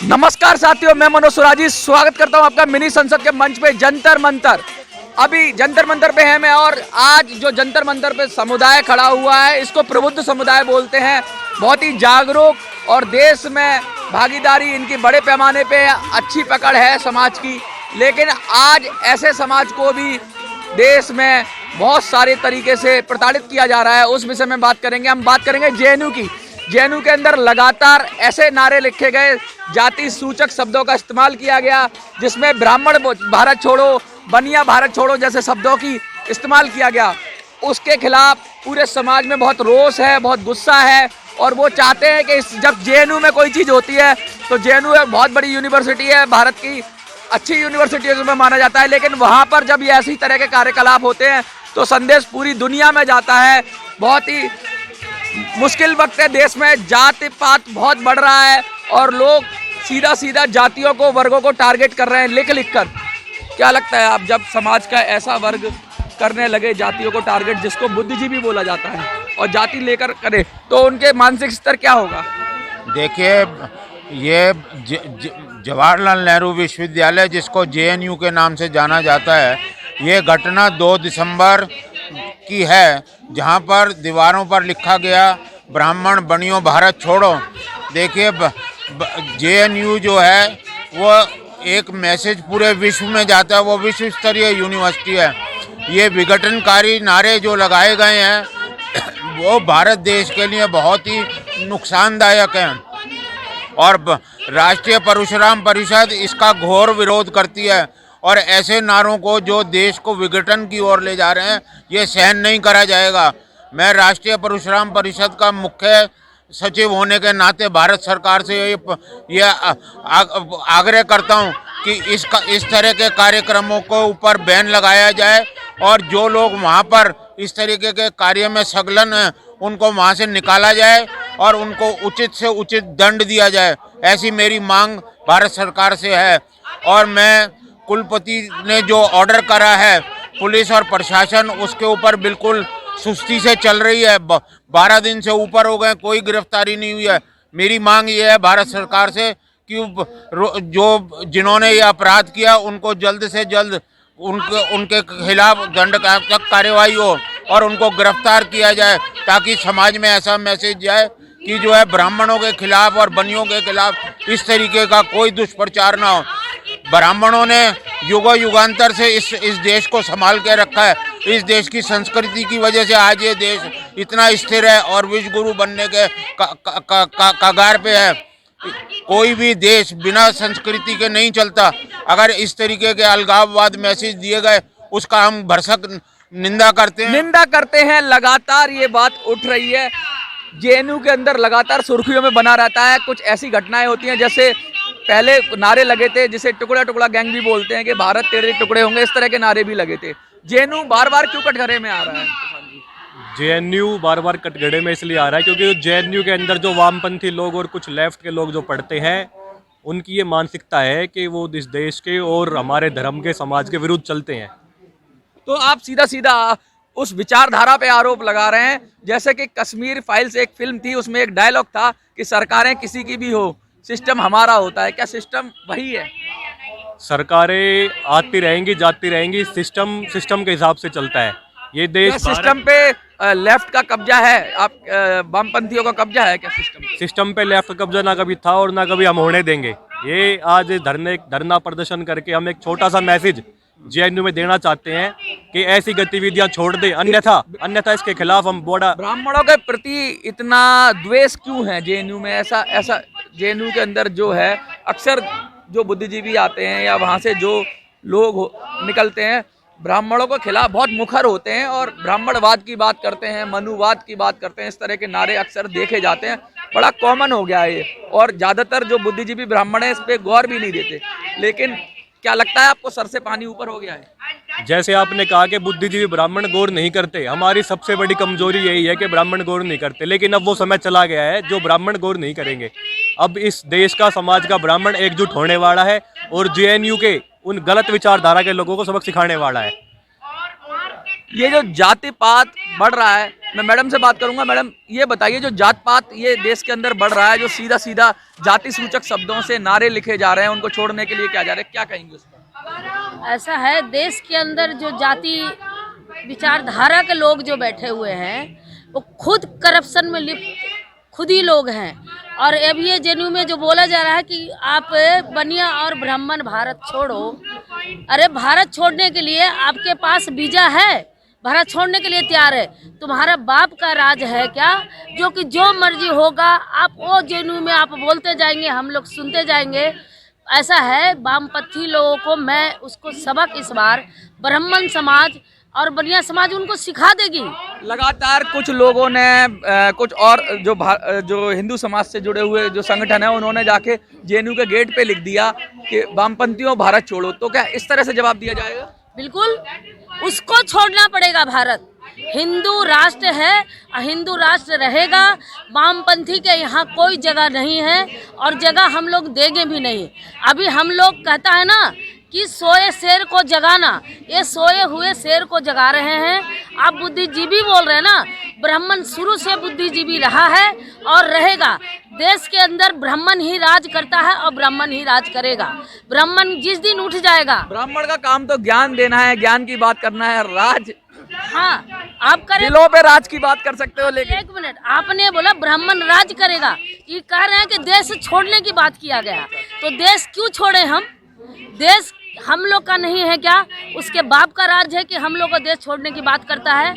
नमस्कार साथियों, मैं मनोज सुराजी स्वागत करता हूं आपका मिनी संसद के मंच पे जंतर मंतर। अभी जंतर मंतर पे है मैं, और आज जो जंतर मंतर पे समुदाय खड़ा हुआ है इसको प्रबुद्ध समुदाय बोलते हैं। बहुत ही जागरूक और देश में भागीदारी इनकी बड़े पैमाने पे अच्छी पकड़ है समाज की। लेकिन आज ऐसे समाज को भी देश में बहुत सारे तरीके से प्रताड़ित किया जा रहा है, उस विषय में बात करेंगे। हम बात करेंगे जेएनयू की। जेएनयू के अंदर लगातार ऐसे नारे लिखे गए, जाति सूचक शब्दों का इस्तेमाल किया गया, जिसमें ब्राह्मण भारत छोड़ो, बनिया भारत छोड़ो जैसे शब्दों की इस्तेमाल किया गया। उसके खिलाफ पूरे समाज में बहुत रोष है, बहुत गुस्सा है, और वो चाहते हैं कि जब जेएनयू में कोई चीज़ होती है तो जेएनयू एक बहुत बड़ी यूनिवर्सिटी है, भारत की अच्छी यूनिवर्सिटियों में माना जाता है, लेकिन वहाँ पर जब ये ऐसी तरह के कार्यकलाप होते हैं तो संदेश पूरी दुनिया में जाता है। बहुत ही मुश्किल वक्त है, देश में जाति पात बहुत बढ़ रहा है और लोग सीधा सीधा जातियों को, वर्गों को टारगेट कर रहे हैं लिख लिख कर। क्या लगता है आप, जब समाज का ऐसा वर्ग करने लगे जातियों को टारगेट, जिसको बुद्धिजीवी बोला जाता है, और जाति लेकर करे, तो उनके मानसिक स्तर क्या होगा? देखिए, ये जवाहरलाल नेहरू विश्वविद्यालय, जिसको जेएनयू के नाम से जाना जाता है, ये घटना 2 दिसंबर की है, जहाँ पर दीवारों पर लिखा गया ब्राह्मण बनियो भारत छोड़ो। देखिए, जेएनयू जो है वो एक मैसेज पूरे विश्व में जाता है, वो विश्व स्तरीय यूनिवर्सिटी है। ये विघटनकारी नारे जो लगाए गए हैं वो भारत देश के लिए बहुत ही नुकसानदायक हैं, और राष्ट्रीय परशुराम परिषद इसका घोर विरोध करती है। और ऐसे नारों को जो देश को विघटन की ओर ले जा रहे हैं, ये सहन नहीं करा जाएगा। मैं राष्ट्रीय परशुराम परिषद का मुख्य सचिव होने के नाते भारत सरकार से ये आग्रह करता हूं कि इस तरह के कार्यक्रमों को ऊपर बैन लगाया जाए, और जो लोग वहां पर इस तरीके के कार्य में संलग्न हैं उनको वहां से निकाला जाए और उनको उचित से उचित दंड दिया जाए। ऐसी मेरी मांग भारत सरकार से है। और मैं कुलपति ने जो ऑर्डर करा है, पुलिस और प्रशासन उसके ऊपर बिल्कुल सुस्ती से चल रही है। 12 दिन से ऊपर हो गए, कोई गिरफ्तारी नहीं हुई है। मेरी मांग ये है भारत सरकार से कि जो जिन्होंने ये अपराध किया उनको जल्द से जल्द उनके खिलाफ दंडात्मक कार्यवाही हो और उनको गिरफ्तार किया जाए, ताकि समाज में ऐसा मैसेज जाए कि जो है ब्राह्मणों के खिलाफ और बनियों के खिलाफ इस तरीके का कोई दुष्प्रचार ना हो। ब्राह्मणों ने युगों युगांतर से इस देश को संभाल के रखा है। इस देश की संस्कृति की वजह से आज ये देश इतना स्थिर है और विश्व गुरु बनने के कगार पे है। कोई भी देश बिना संस्कृति के नहीं चलता। अगर इस तरीके के अलगाववाद मैसेज दिए गए, उसका हम भरसक निंदा करते हैं। लगातार ये बात उठ रही है, जेएनयू के अंदर लगातार सुर्खियों में बना रहता है। कुछ ऐसी घटनाएं होती हैं, जैसे पहले नारे लगे थे जिसे टुकड़ा टुकड़ा गैंग भी बोलते हैं कि भारत तेरे टुकड़े होंगे, इस तरह के नारे भी लगे थे। जेएनयू बार बार क्यों कटघरे में आ रहा है? जेएनयू बार बार कटघरे में इसलिए आ रहा है क्योंकि जेएनयू के अंदर जो वामपंथी लोग और कुछ लेफ्ट के लोग जो पढ़ते हैं, उनकी ये मानसिकता है कि वो इस देश के और हमारे धर्म के, समाज के विरुद्ध चलते हैं। तो आप सीधा सीधा उस विचारधारा पे आरोप लगा रहे हैं। जैसे कि कश्मीर फाइल्स एक फिल्म थी, उसमें एक डायलॉग था कि सरकारें किसी की भी हो, सिस्टम हमारा होता है। क्या सिस्टम वही है? सरकारें आती रहेंगी, जाती रहेंगी, सिस्टम के हिसाब से चलता है ये देश। सिस्टम पे लेफ्ट का कब्जा है, आप वामपंथियों का कब्जा है क्या सिस्टम पे लेफ्ट का कब्जा ना कभी था और ना कभी हम होने देंगे। ये आज धरना प्रदर्शन करके हम एक छोटा सा मैसेज जेएनयू में देना चाहते हैं कि ऐसी गतिविधियां छोड़ दे, अन्यथा इसके खिलाफ हम बड़ा। ब्राह्मणों के प्रति इतना द्वेष क्यों है जेएनयू में? ऐसा जेएनयू के अंदर जो है, अक्सर जो बुद्धिजीवी आते हैं या वहाँ से जो लोग निकलते हैं, ब्राह्मणों के खिलाफ बहुत मुखर होते हैं और ब्राह्मणवाद की बात करते हैं, मनुवाद की बात करते हैं। इस तरह के नारे अक्सर देखे जाते हैं, बड़ा कॉमन हो गया है ये, और ज़्यादातर जो बुद्धिजीवी ब्राह्मण हैं इस पर गौर भी नहीं देते। लेकिन क्या लगता है आपको, सर से पानी ऊपर हो गया है? जैसे आपने कहा कि बुद्धिजीवी ब्राह्मण गौर नहीं करते, हमारी सबसे बड़ी कमजोरी यही है कि ब्राह्मण गौर नहीं करते। लेकिन अब वो समय चला गया है जो ब्राह्मण गौर नहीं करेंगे। अब इस देश का, समाज का ब्राह्मण एकजुट होने वाला है और जेएनयू के उन गलत विचारधारा के लोगों को सबक सिखाने वाला है। ये जो जाति पात बढ़ रहा है, मैं मैडम से बात करूंगा। मैडम ये बताइए, जो जात पात ये देश के अंदर बढ़ रहा है, जो सीधा सीधा जाति सूचक शब्दों से नारे लिखे जा रहे हैं, उनको छोड़ने के लिए क्या जा रहे हैं, क्या कहेंगे उस पर? ऐसा है, देश के अंदर जो जाति विचारधारा के लोग जो बैठे हुए हैं वो खुद करप्शन में लिप्त खुद ही लोग हैं। और अभी ये जेएनयू में जो बोला जा रहा है कि आप बनिया और ब्राह्मण भारत छोड़ो, अरे भारत छोड़ने के लिए आपके पास वीजा है, भारत छोड़ने के लिए तैयार है? तुम्हारा बाप का राज है क्या, जो कि जो मर्जी होगा आप वो जेएनयू में आप बोलते जाएंगे, हम लोग सुनते जाएंगे? ऐसा है, वामपंथी लोगों को मैं उसको सबक इस बार ब्राह्मण समाज और बनिया समाज उनको सिखा देगी। लगातार कुछ लोगों ने कुछ और जो हिंदू समाज से जुड़े हुए जो संगठन है, उन्होंने जाके जेएनयू के गेट पे लिख दिया कि वामपंथियों भारत छोड़ो। तो क्या इस तरह से जवाब दिया जाएगा? बिल्कुल, उसको छोड़ना पड़ेगा। भारत हिंदू राष्ट्र है, हिंदू राष्ट्र रहेगा। वामपंथी के यहाँ कोई जगह नहीं है और जगह हम लोग देंगे भी नहीं। अभी हम लोग कहता है ना कि सोए शेर को जगाना, ये सोए हुए शेर को जगा रहे हैं। आप बुद्धिजीवी बोल रहे हैं ना, ब्राह्मण शुरू से बुद्धिजीवी रहा है और रहेगा। देश के अंदर ब्राह्मण ही राज करता है और ब्राह्मण ही राज करेगा। ब्राह्मण जिस दिन उठ जाएगा, ब्राह्मण का काम तो ज्ञान देना है, ज्ञान की बात करना है, राज। हाँ, आप करें, दिलों पे राज की बात कर सकते हो, लेकिन एक मिनट, आपने बोला ब्राह्मण राज करेगा, ये कह रहे हैं कि देश छोड़ने की बात किया गया। तो देश क्यों छोड़े हम? देश हम लोग का नहीं है क्या? उसके बाप का राज है कि हम लोग को देश छोड़ने की बात करता है?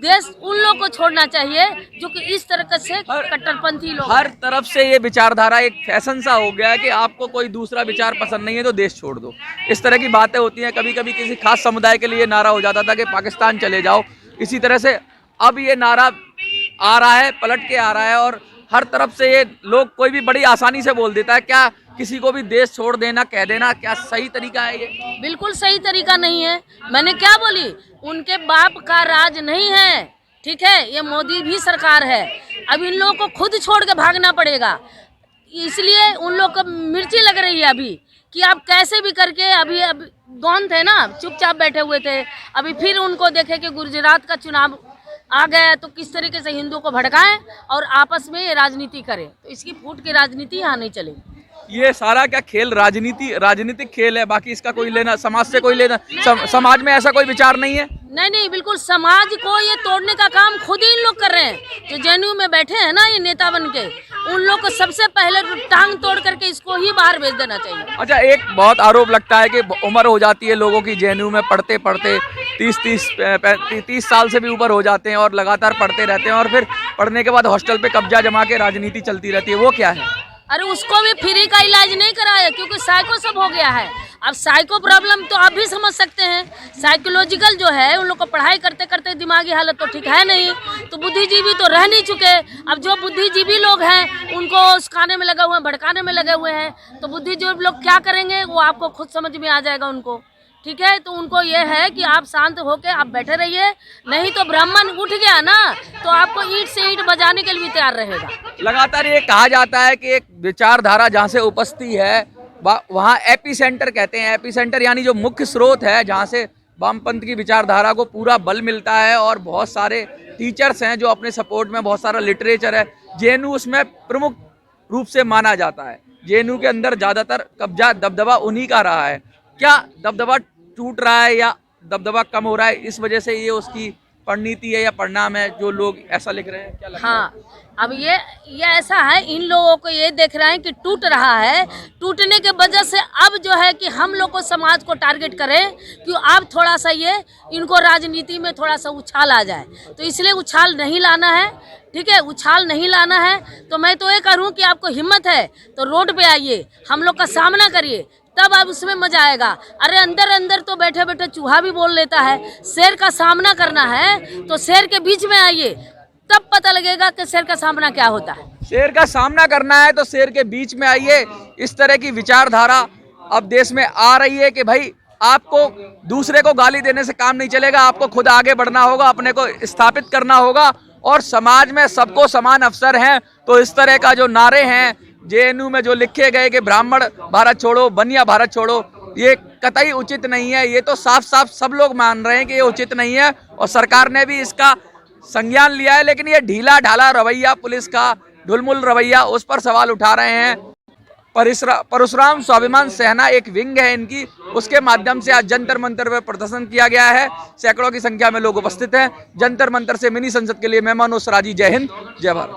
देश उन लोग को छोड़ना चाहिए जो कि इस तरह से कट्टरपंथी लोग। हर तरफ से ये विचारधारा एक फैशन सा हो गया है कि आपको कोई दूसरा विचार पसंद नहीं है तो देश छोड़ दो। इस तरह की बातें होती हैं। कभी कभी किसी खास समुदाय के लिए नारा हो जाता था कि पाकिस्तान चले जाओ। इसी तरह से अब ये नारा आ रहा है, पलट के आ रहा है, और हर तरफ से ये लोग कोई भी बड़ी आसानी से बोल देता है। क्या किसी को भी देश छोड़ देना, कह देना, क्या सही तरीका है ये? बिल्कुल सही तरीका नहीं है। मैंने क्या बोली? उनके बाप का राज नहीं है, ठीक है? ये मोदी भी सरकार है। अब इन लोगों को खुद छोड़ के भागना पड़ेगा। इसलिए उन लोग को मिर्ची लग रही है अभी कि आप कैसे भी करके अभी गौन थे ना, चुपचाप बैठे हुए थे। अभी फिर उनको देखे कि गुजरात का चुनाव आ गया तो किस तरीके से हिंदुओं को भड़काएं और आपस में ये राजनीति करें। तो इसकी फूट की राजनीति यहाँ नहीं चलेगी। ये सारा क्या खेल राजनीतिक खेल है? बाकी इसका कोई लेना समाज से कोई लेना, समाज में ऐसा कोई विचार नहीं है? नहीं, बिल्कुल समाज को ये तोड़ने का काम खुद ही इन लोग कर रहे हैं। जो जेएनयू में बैठे हैं ना ये नेता बन के, उन लोग को सबसे पहले टांग तोड़ करके इसको ही बाहर भेज देना चाहिए। अच्छा, एक बहुत आरोप लगता है कि उम्र हो जाती है लोगों की जेएनयू में पढ़ते पढ़ते, 30 साल से भी ऊपर हो जाते हैं और लगातार पढ़ते रहते हैं, और फिर पढ़ने के बाद हॉस्टल पे कब्जा जमा के राजनीति चलती रहती है। वो क्या है? अरे उसको भी फ्री का इलाज नहीं कराया क्योंकि साइको सब हो गया है। अब साइको प्रॉब्लम तो आप भी समझ सकते हैं। साइकोलॉजिकल जो है उन लोग को पढ़ाई करते करते दिमागी हालत तो ठीक है नहीं, तो बुद्धिजीवी तो रह नहीं चुके। अब जो बुद्धिजीवी लोग हैं उनको उस्काने में लगे हुए हैं, भड़काने में लगे हुए हैं, तो बुद्धिजीवी लोग क्या करेंगे वो आपको खुद समझ में आ जाएगा उनको, ठीक है? तो उनको ये है कि आप शांत होकर आप बैठे रहिए, नहीं तो ब्राह्मण उठ गया ना तो आपको ईंट से ईंट बजाने के लिए भी तैयार रहेगा। लगातार ये कहा जाता है कि एक विचारधारा जहाँ से उपजती है वहाँ एपी सेंटर कहते हैं। एपी सेंटर यानी जो मुख्य स्रोत है जहाँ से वामपंथ की विचारधारा को पूरा बल मिलता है, और बहुत सारे टीचर्स हैं जो अपने सपोर्ट में, बहुत सारा लिटरेचर है। जेएनयू उसमें प्रमुख रूप से माना जाता है। जेएनयू के अंदर ज़्यादातर कब्जा दबदबा उन्हीं का रहा है। क्या दबदबा टूट रहा है या दबदबा कम हो रहा है? इस वजह से ये उसकी परिणति है या परिणाम है जो लोग ऐसा लिख रहे हैं? क्या लगता है? हाँ, अब ये ऐसा है, इन लोगों को ये देख रहे हैं कि टूट रहा है। टूटने के वजह से अब जो है कि हम लोग को समाज को टारगेट करें कि अब थोड़ा सा ये इनको राजनीति में थोड़ा सा उछाल आ जाए। तो इसलिए उछाल नहीं लाना है, ठीक है? उछाल नहीं लाना है तो मैं तो ये करूँ कि आपको हिम्मत है तो रोड पे आइए, हम लोग का सामना करिए, तब अब उसमें मजा आएगा। अरे अंदर अंदर तो बैठे बैठे चूहा भी बोल लेता है। शेर का सामना करना है तो शेर के बीच में आइए, तब पता लगेगा कि शेर का सामना क्या होता है। शेर का सामना करना है तो शेर के बीच में आइए। इस तरह की विचारधारा अब देश में आ रही है कि भाई आपको दूसरे को गाली देने से काम नहीं चलेगा, आपको खुद आगे बढ़ना होगा, अपने को स्थापित करना होगा, और समाज में सबको समान अवसर हैं। तो इस तरह का जो नारे हैं जेएनयू में जो लिखे गए कि ब्राह्मण भारत छोड़ो, बनिया भारत छोड़ो, ये कतई उचित नहीं है। ये तो साफ साफ सब लोग मान रहे हैं कि ये उचित नहीं है, और सरकार ने भी इसका संज्ञान लिया है, लेकिन ये ढीला ढाला रवैया पुलिस का, ढुलमुल रवैया, उस पर सवाल उठा रहे हैं। परशुराम स्वाभिमान सेना एक विंग है इनकी, उसके माध्यम से आज जंतर मंतर पर प्रदर्शन किया गया है। सैकड़ों की संख्या में लोग उपस्थित हैं। जंतर मंतर से मिनी संसद के लिए मैं मनोज राजी, जय हिंद, जय भारत।